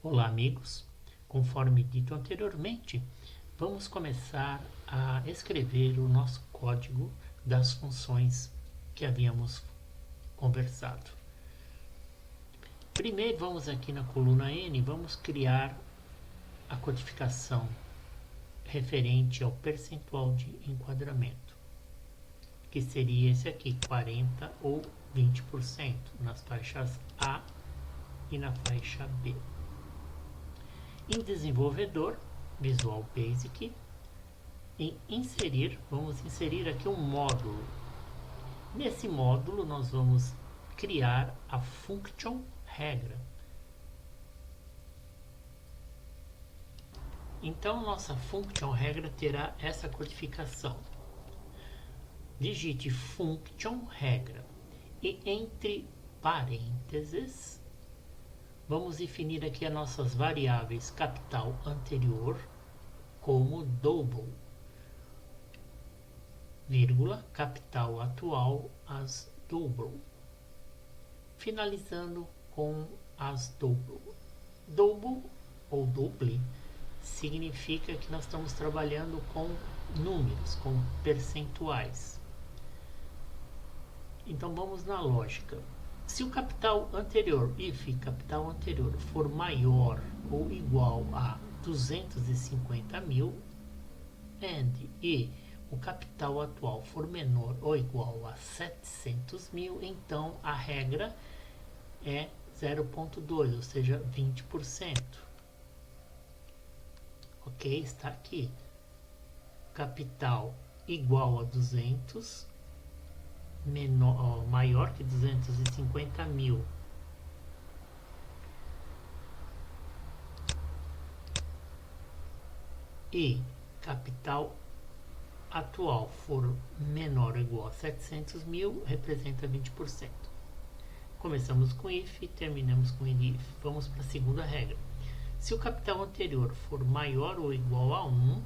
Olá, amigos. Conforme dito anteriormente, vamos começar a escrever o nosso código das funções que havíamos conversado. Primeiro, vamos aqui na coluna N, vamos criar a codificação referente ao percentual de enquadramento, que seria esse aqui, 40 ou 20%, nas faixas A e na faixa B. Em desenvolvedor, Visual Basic, em inserir, vamos inserir aqui um módulo. Nesse módulo nós vamos criar a function regra. Então nossa function regra terá essa codificação. Digite function regra e entre parênteses vamos definir aqui as nossas variáveis capital anterior como double, vírgula, capital atual as double, finalizando com as double. Double ou double significa que nós estamos trabalhando com números, com percentuais. Então vamos na lógica. Se o capital anterior, if capital anterior, for maior ou igual a 250 mil, e o capital atual for menor ou igual a 700 mil, então a regra é 0,2, ou seja, 20%. Ok? Está aqui. Capital igual a 200, maior que 250 mil. E capital atual for menor ou igual a 700 mil, representa 20%. Começamos com if e terminamos com if. Vamos para a segunda regra. Se o capital anterior for maior ou igual a 1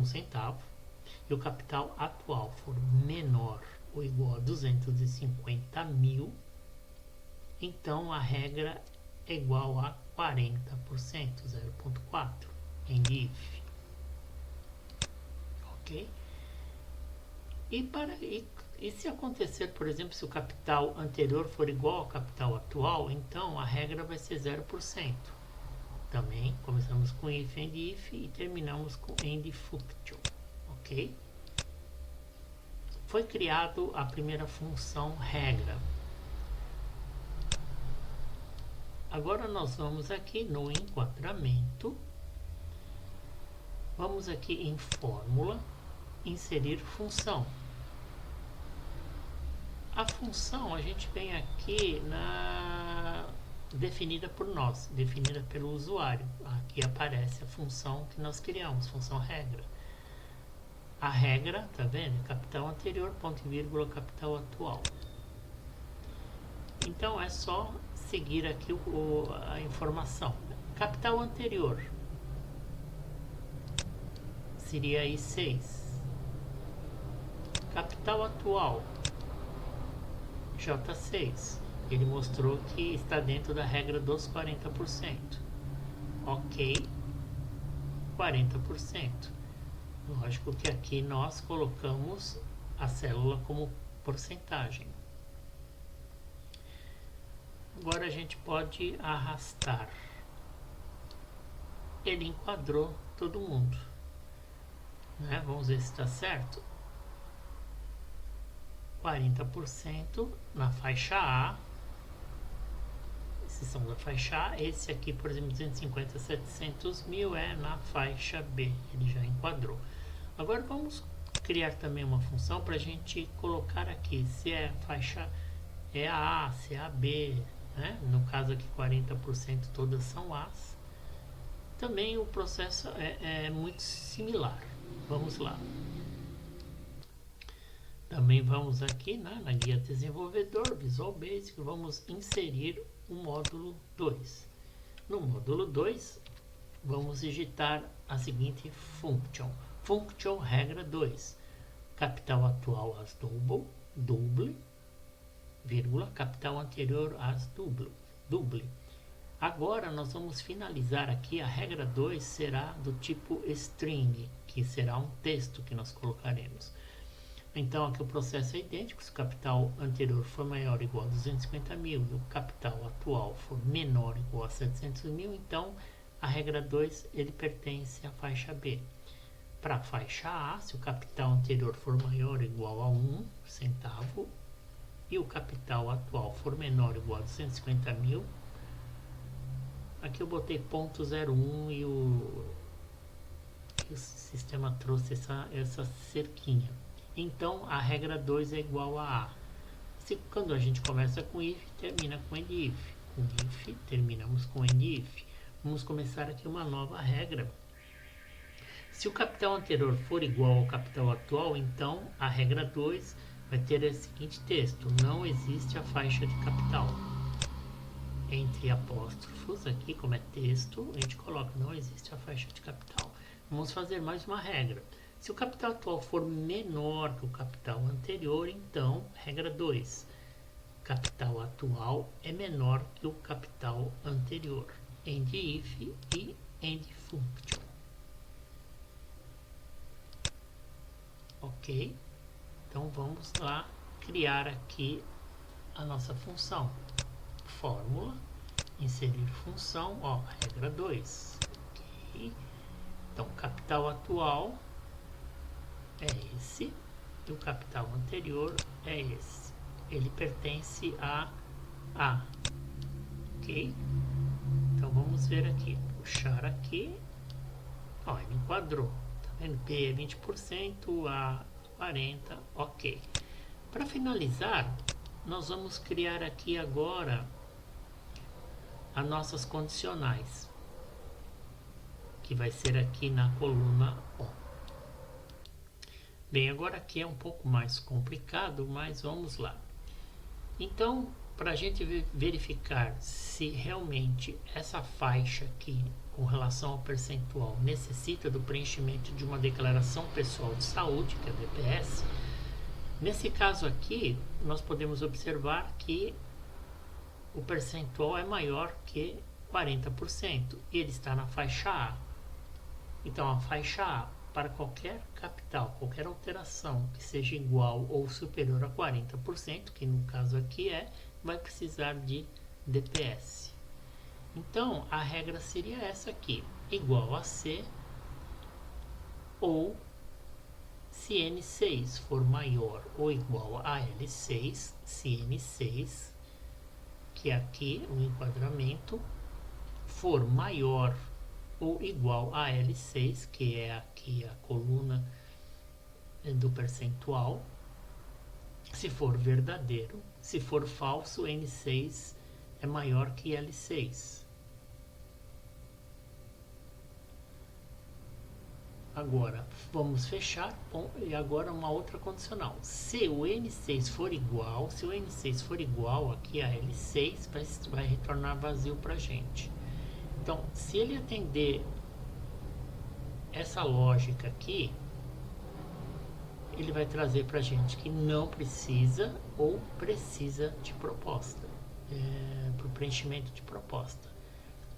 centavo, e o capital atual for menor ou igual a 250 mil, então a regra é igual a 40%, 0,4 em if. Ok? E se acontecer, por exemplo, se o capital anterior for igual ao capital atual, então a regra vai ser 0%. Também começamos com if and if e terminamos com end function. Ok? Foi criado a primeira função regra. Agora nós vamos aqui no enquadramento. Vamos aqui em fórmula, inserir função. A função a gente vem aqui definida por nós, definida pelo usuário. Aqui aparece a função que nós criamos, função regra. A regra, tá vendo? Capital anterior, ponto e vírgula, capital atual. Então é só seguir aqui a informação. Capital anterior seria aí 6. Capital atual, J6. Ele mostrou que está dentro da regra dos 40%. Ok, 40%. Lógico que aqui nós colocamos a célula como porcentagem. Agora a gente pode arrastar. Ele enquadrou todo mundo. Né? Vamos ver se está certo. 40% na faixa A. Esses são da faixa A. Esse aqui, por exemplo, 250, 700 mil é na faixa B. Ele já enquadrou. Agora vamos criar também uma função para a gente colocar aqui se é a faixa é a A, se é a B. Né? No caso aqui 40% todas são As. Também o processo é muito similar. Vamos lá. Também vamos aqui na guia desenvolvedor, Visual Basic, vamos inserir o módulo 2. No módulo 2, vamos digitar a seguinte function. Function regra 2. Capital atual as double, vírgula, capital anterior as double. Agora nós vamos finalizar aqui. A regra 2 será do tipo string, que será um texto que nós colocaremos. Então aqui o processo é idêntico. Se o capital anterior for maior ou igual a 250 mil e o capital atual for menor ou igual a 700 mil, então a regra 2 ele pertence à faixa B. Para a faixa A, se o capital anterior for maior ou igual a 1 centavo e o capital atual for menor ou igual a 250 mil, aqui eu botei .01 e o sistema trouxe essa cerquinha. Então a regra 2 é igual a A. Quando a gente começa com if, termina com end if. Com if, terminamos com end if. Vamos começar aqui uma nova regra. Se o capital anterior for igual ao capital atual, então a regra 2 vai ter o seguinte texto: não existe a faixa de capital. Entre apóstrofos, aqui como é texto, a gente coloca não existe a faixa de capital. Vamos fazer mais uma regra. Se o capital atual for menor que o capital anterior, então, regra 2, capital atual é menor que o capital anterior. End if e end function. Ok? Então vamos lá criar aqui a nossa função. Fórmula, inserir função, ó, regra 2. Ok? Então, capital atual é esse e o capital anterior é esse. Ele pertence a A. Ok? Então vamos ver aqui. Puxar aqui. Ó, ele enquadrou. Tá vendo? B é 20%, A 40%. Ok. Para finalizar, nós vamos criar aqui agora as nossas condicionais, que vai ser aqui na coluna O. Bem, agora aqui é um pouco mais complicado, mas vamos lá. Então, para a gente verificar se realmente essa faixa aqui, com relação ao percentual, necessita do preenchimento de uma declaração pessoal de saúde, que é a DPS, nesse caso aqui, nós podemos observar que o percentual é maior que 40%, e ele está na faixa A. Então, a faixa A, para qualquer capital, qualquer alteração que seja igual ou superior a 40%, que no caso aqui vai precisar de DPS. Então, a regra seria essa aqui, igual a C, ou se N6 for maior ou igual a L6, se N6, que é aqui o enquadramento, for maior ou igual a L6, que é aqui a coluna do percentual, se for verdadeiro. Se for falso, N6 é maior que L6. Agora, vamos fechar. Bom, e agora uma outra condicional. Se o N6 for igual, aqui a L6, vai retornar vazio para a gente. Então, se ele atender essa lógica aqui, ele vai trazer para a gente que não precisa ou precisa de proposta, para o preenchimento de proposta.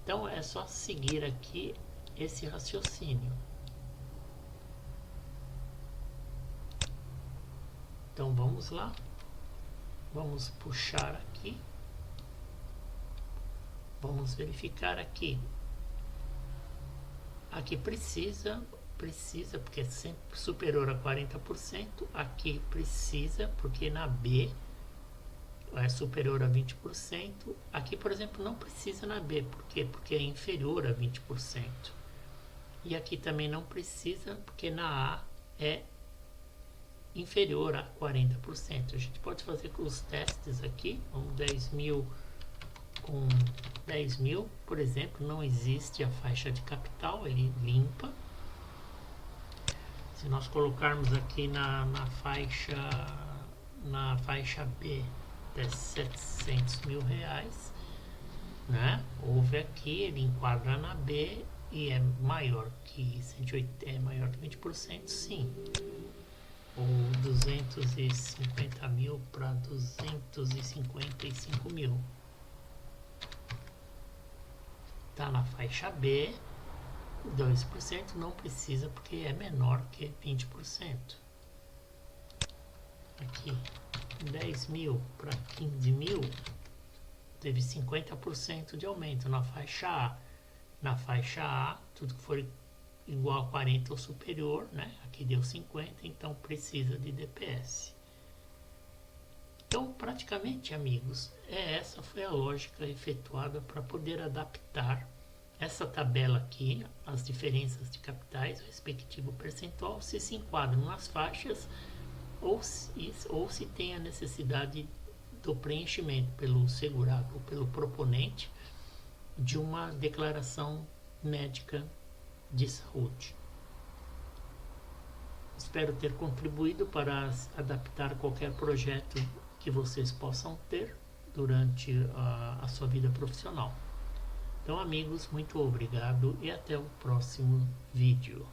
Então, é só seguir aqui esse raciocínio. Então, vamos lá. Vamos puxar aqui. Vamos verificar aqui. Aqui precisa, porque é sempre superior a 40%. Aqui precisa, porque na B é superior a 20%. Aqui, por exemplo, não precisa na B. Por quê? Porque é inferior a 20%. E aqui também não precisa, porque na A é inferior a 40%. A gente pode fazer com os testes aqui. Vamos 10 mil com 10 mil, por exemplo, não existe a faixa de capital, ele limpa. Se nós colocarmos aqui na faixa B até 700 mil reais, né? Houve aqui, ele enquadra na B e é maior que 180, é maior que 20%, sim. Ou 250 mil para 255 mil. está na faixa B, 2% não precisa porque é menor que 20%. Aqui, 10 mil para 15 mil, teve 50% de aumento na faixa A. Na faixa A, tudo que for igual a 40 ou superior, né? Aqui deu 50, então precisa de DPS. Então, praticamente, amigos, essa foi a lógica efetuada para poder adaptar essa tabela aqui, as diferenças de capitais, o respectivo percentual, se enquadram nas faixas ou se tem a necessidade do preenchimento pelo segurado ou pelo proponente de uma declaração médica de saúde. Espero ter contribuído para adaptar qualquer projeto que vocês possam ter durante a sua vida profissional. Então, amigos, muito obrigado e até o próximo vídeo.